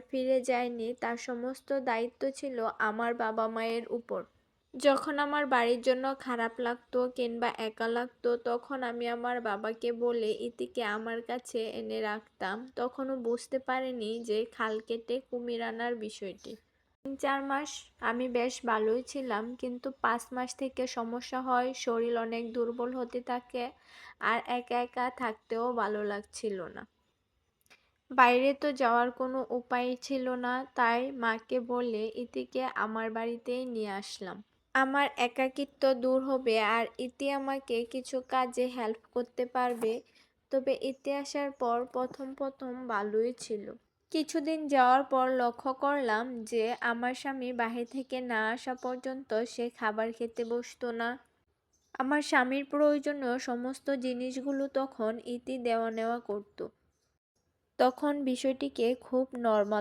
ফিরে যায়নি, তার সমস্ত দায়িত্ব ছিল আমার বাবা মায়ের উপর। যখন আমার বাড়ির জন্য খারাপ লাগতো কিংবা একা লাগতো, তখন আমি আমার বাবাকে বলে ইতিকে আমার কাছে এনে রাখতাম। তখনও বুঝতে পারিনি যে খাল কেটে কুমির আনার বিষয়টি। 3-4 মাস আমি বেশ ভালোই ছিলাম, কিন্তু 5 মাস থেকে সমস্যা হয়, শরীর অনেক দুর্বল হতে থাকে আর একা একা থাকতেও ভালো লাগছিল না। বাইরে তো যাওয়ার কোনো উপায় ছিল না, তাই মাকে বলে ইতিকে আমার বাড়িতেই নিয়ে আসলাম। আমার একাকিত্ব দূর হবে আর ইতি আমাকে কিছু কাজে হেল্প করতে পারবে। তবে ইতি আসার পর প্রথম প্রথম ভালোই ছিল। কিছুদিন যাওয়ার পর লক্ষ্য করলাম যে আমার স্বামী বাহির থেকে না আসা পর্যন্ত সে খাবার খেতে বসতো না। আমার স্বামীর প্রয়োজনীয় সমস্ত জিনিসগুলো তখন ইতি দেওয়া নেওয়া করতো। তখন বিষয়টিকে খুব নর্মাল